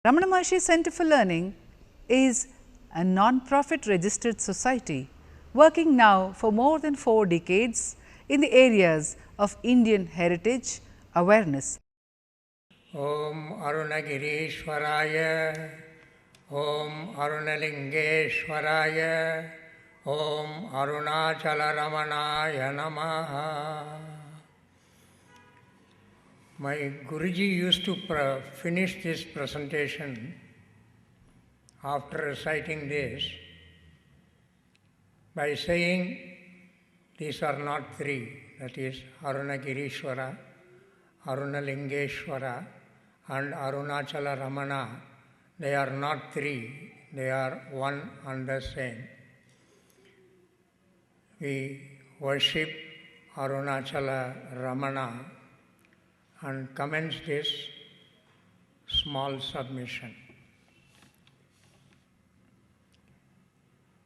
Ramana Maharshi Center for Learning is a non-profit registered society working now for more than 4 decades in the areas of Indian heritage awareness. Om Arunagirishwaraya, Om Arunalingeshwaraya, Om Arunachala Ramanaya Namaha. My Guruji used to finish this presentation after reciting this by saying, these are not three, that is Arunagirishwara, Arunalingeshwara and Arunachala Ramana. They are not three, they are one and the same. We worship Arunachala Ramana and commence this small submission.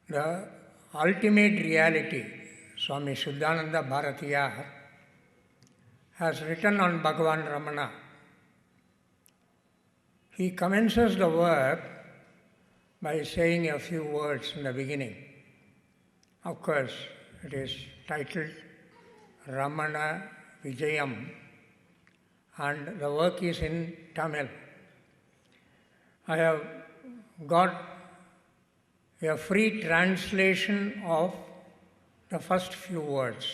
The ultimate reality, Swami Shuddhananda Bharatiya has written on Bhagavan Ramana. He commences the work by saying a few words in the beginning. Of course, it is titled Ramana Vijayam, and the work is in Tamil. I have got a free translation of the first few words.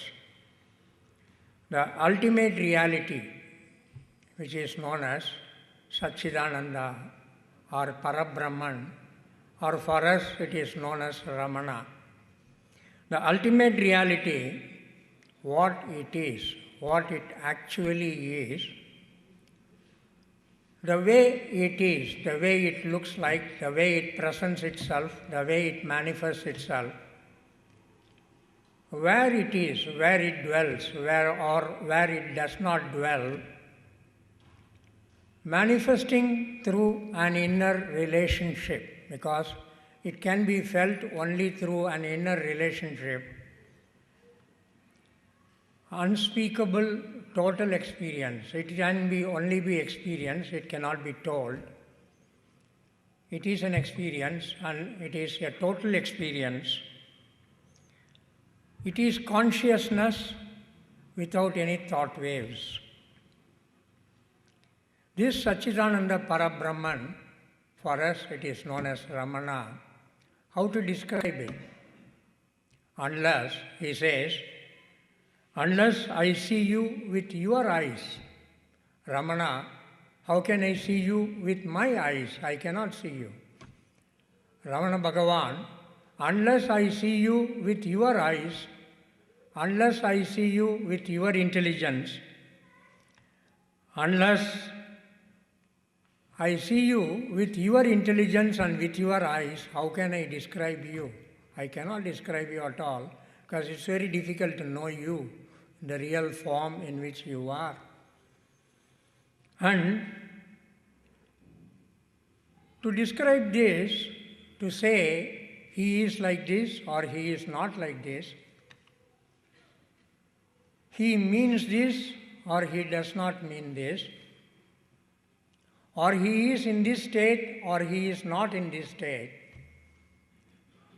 The ultimate reality, which is known as Satchidananda or Parabrahman, or for us it is known as Ramana. The ultimate reality, what it is, what it actually is, the way it is, the way it looks like, the way it presents itself, the way it manifests itself, where it is, where it dwells, where it does not dwell, manifesting through an inner relationship, because it can be felt only through an inner relationship. Unspeakable total experience. It can only be experienced, it cannot be told. It is an experience and it is a total experience. It is consciousness without any thought waves. This Satchidananda Parabrahman, for us it is known as Ramana. How to describe it? Unless, he says, unless I see you with your eyes. Ramana, how can I see you with my eyes? I cannot see you. Ramana Bhagavan, unless I see you with your eyes, unless I see you with your intelligence, unless I see you with your intelligence and with your eyes, how can I describe you? I cannot describe you at all, because it's very difficult to know you, the real form in which you are. And to describe this, to say he is like this or he is not like this, he means this or he does not mean this, or he is in this state or he is not in this state,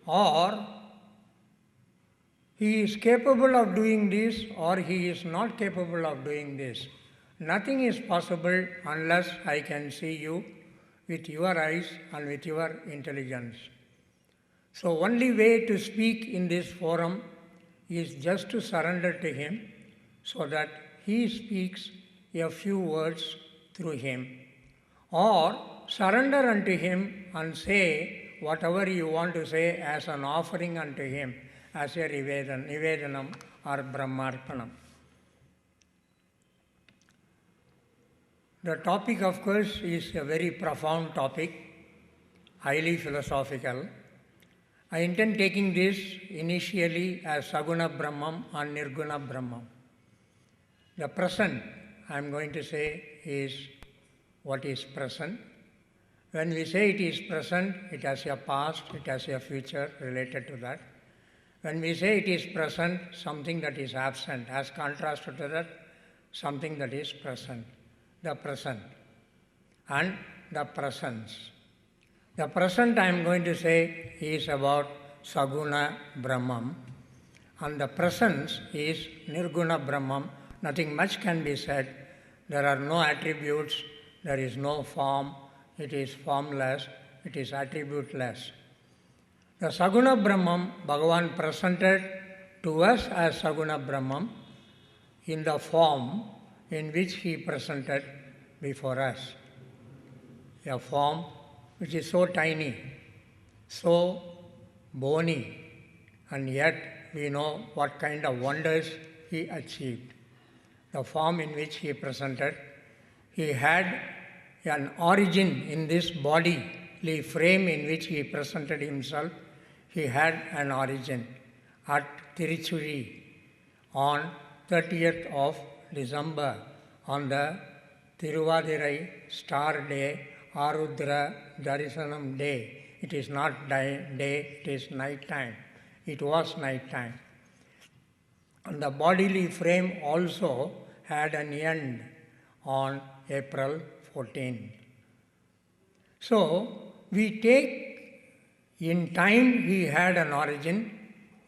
or he is capable of doing this or he is not capable of doing this. Nothing is possible unless I can see you with your eyes and with your intelligence. So only way to speak in this forum is just to surrender to him so that he speaks a few words through him. Or surrender unto him and say whatever you want to say as an offering unto him, as a nivedanam or brahmarpanam. The topic, of course, is a very profound topic, highly philosophical. I intend taking this initially as Saguna Brahmam and Nirguna Brahmam. The present, I am going to say, is what is present. When we say it is present, it has a past, it has a future related to that. When we say it is present, something that is absent, as contrasted to that, something that is present, the present. And the presence. The present I am going to say is about Saguna Brahman, and the presence is Nirguna Brahman. Nothing much can be said. There are no attributes, there is no form, it is formless, it is attributeless. The Saguna Brahman, Bhagavan presented to us as Saguna Brahman in the form in which he presented before us. A form which is so tiny, so bony, and yet we know what kind of wonders he achieved. The form in which he presented, he had an origin in this bodily frame in which he presented himself. He had an origin at Tiruchuri on 30th of December, on the Tiruvadirai star day, Arudra Darisanam day. It is not day, it is night time. It was night time. And the bodily frame also had an end on April 14. So, we take in time he had an origin,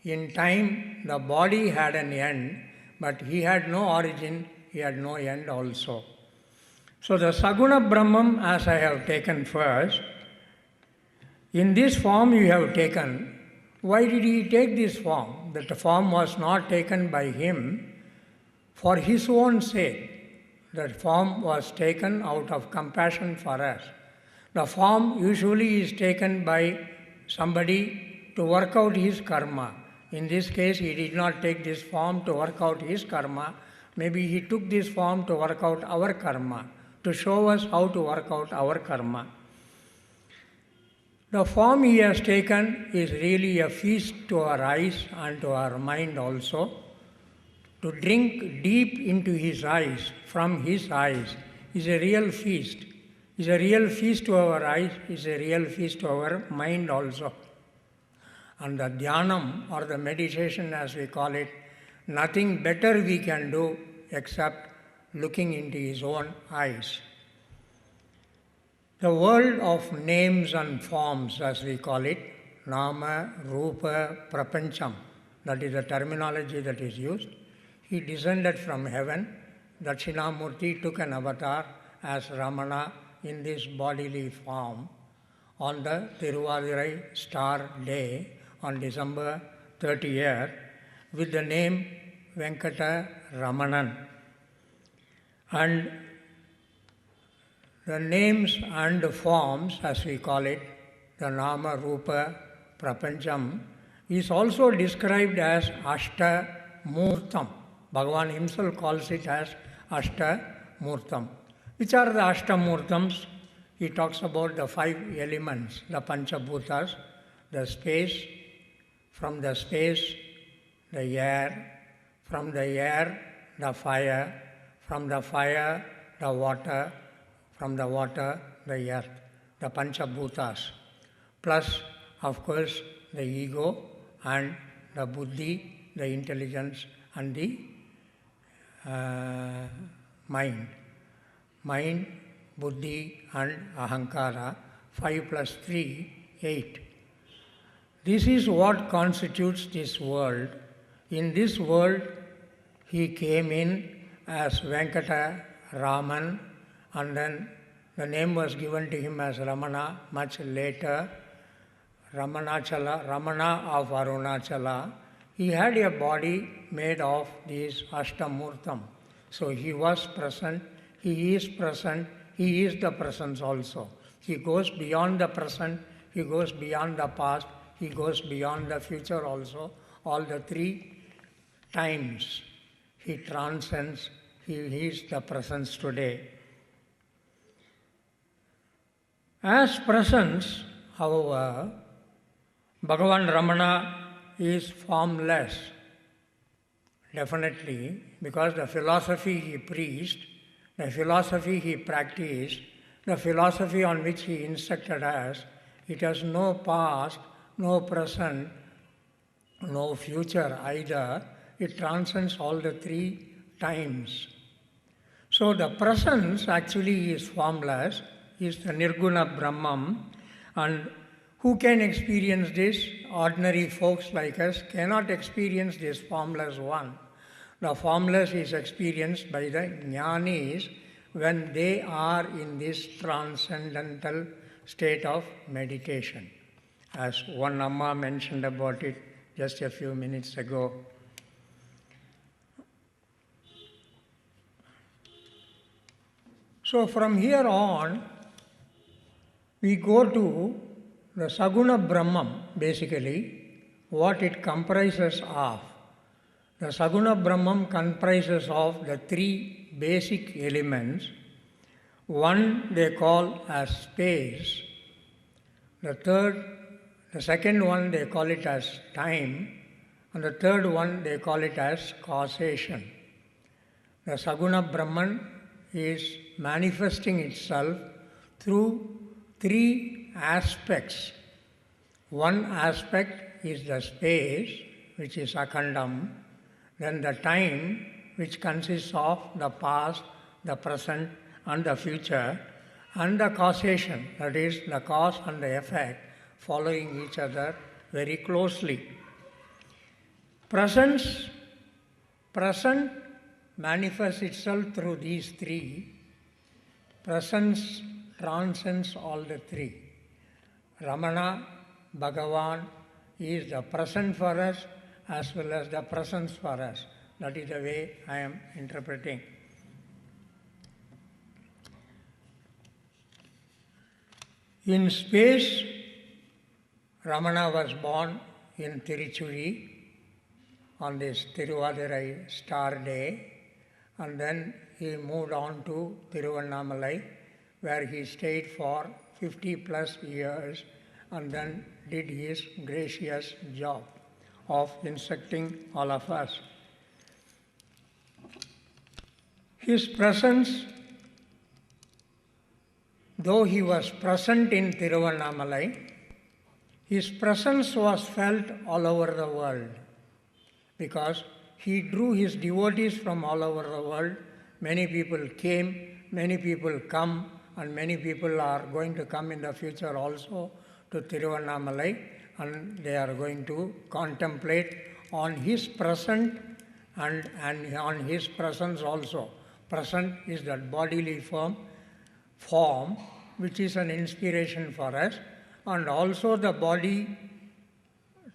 in time the body had an end, but he had no origin, he had no end also. So the Saguna Brahman, as I have taken first, in this form you have taken. Why did he take this form? That the form was not taken by him for his own sake. That form was taken out of compassion for us. The form usually is taken by somebody to work out his karma. In this case, he did not take this form to work out his karma. Maybe he took this form to work out our karma, to show us how to work out our karma. The form he has taken is really a feast to our eyes and to our mind also. To drink deep into his eyes, from his eyes, is a real feast. Is a real feast to our eyes, is a real feast to our mind also. And the dhyanam, or the meditation as we call it, nothing better we can do except looking into his own eyes. The world of names and forms, as we call it, Nama, Rupa, Prapancham, that is the terminology that is used. He descended from heaven. Dakshinamurti took an avatar as Ramana in this bodily form on the Tiruvadirai star day on December 30th with the name Venkata Ramanan. And the names and forms, as we call it, the Nama, Rupa, Prapancham, is also described as Ashta Murtam. Bhagavan himself calls it as Ashta Murtam. Which are the Ashta Murtams? He talks about the 5 elements, the Panchabhutas, the space, from the space, the air, from the air, the fire, from the fire, the water, from the water, the earth, the Panchabhutas, plus, of course, the ego and the buddhi, the intelligence, and the mind. Mind, buddhi, and ahankara, 5 plus 3, 8. This is what constitutes this world. In this world, he came in as Venkata Raman, and then the name was given to him as Ramana much later. Ramana of Arunachala. He had a body made of these Ashtamurtam. So he was present, he is present, he is the presence also. He goes beyond the present, he goes beyond the past, he goes beyond the future also. All the 3 times he transcends, he is the presence today. As presence, however, Bhagavan Ramana is formless, definitely, because the philosophy he preached, the philosophy he practiced, the philosophy on which he instructed us, it has no past, no present, no future either. It transcends all the 3 times. So the presence actually is formless, is the Nirguna Brahman, and who can experience this? Ordinary folks like us cannot experience this formless one. The formless is experienced by the jnanis when they are in this transcendental state of meditation. As one Amma mentioned about it just a few minutes ago. So from here on, we go to the Saguna Brahman, basically, what it comprises of. The Saguna Brahman comprises of the three basic elements. One they call as space, the second one they call it as time, and the third one they call it as causation. The Saguna Brahman is manifesting itself through three aspects. One aspect is the space, which is Akhandam, then the time, which consists of the past, the present, and the future, and the causation, that is, the cause and the effect following each other very closely. Present manifests itself through these three. Presence transcends all the three. Ramana, Bhagavan, is the present for us as well as the presence for us. That is the way I am interpreting. In space, Ramana was born in Tiruchuri on this Tiruvadurai star day, and then he moved on to Tiruvannamalai, where he stayed for 50 plus years and then did his gracious job of instructing all of us. His presence, though he was present in Tiruvannamalai, his presence was felt all over the world because he drew his devotees from all over the world. Many people came, many people come, and many people are going to come in the future also to Tiruvannamalai, and they are going to contemplate on his present and on his presence also. Present is that bodily form which is an inspiration for us, and also the body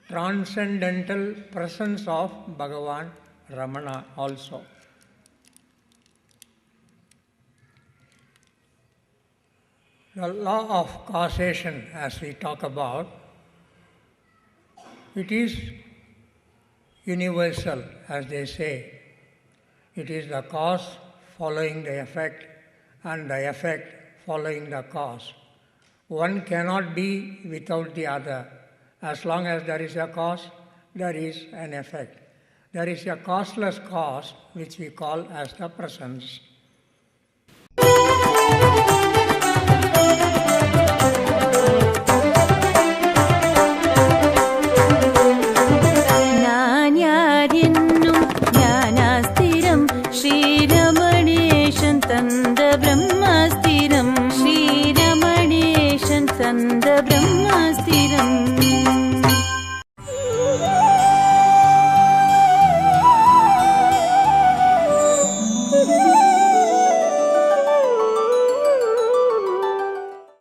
transcendental presence of Bhagavan Ramana also. The law of causation, as we talk about, it is universal, as they say. It is the cause following the effect and the effect following the cause. One cannot be without the other. As long as there is a cause, there is an effect. There is a causeless cause, which we call as the presence. நான் யாரின்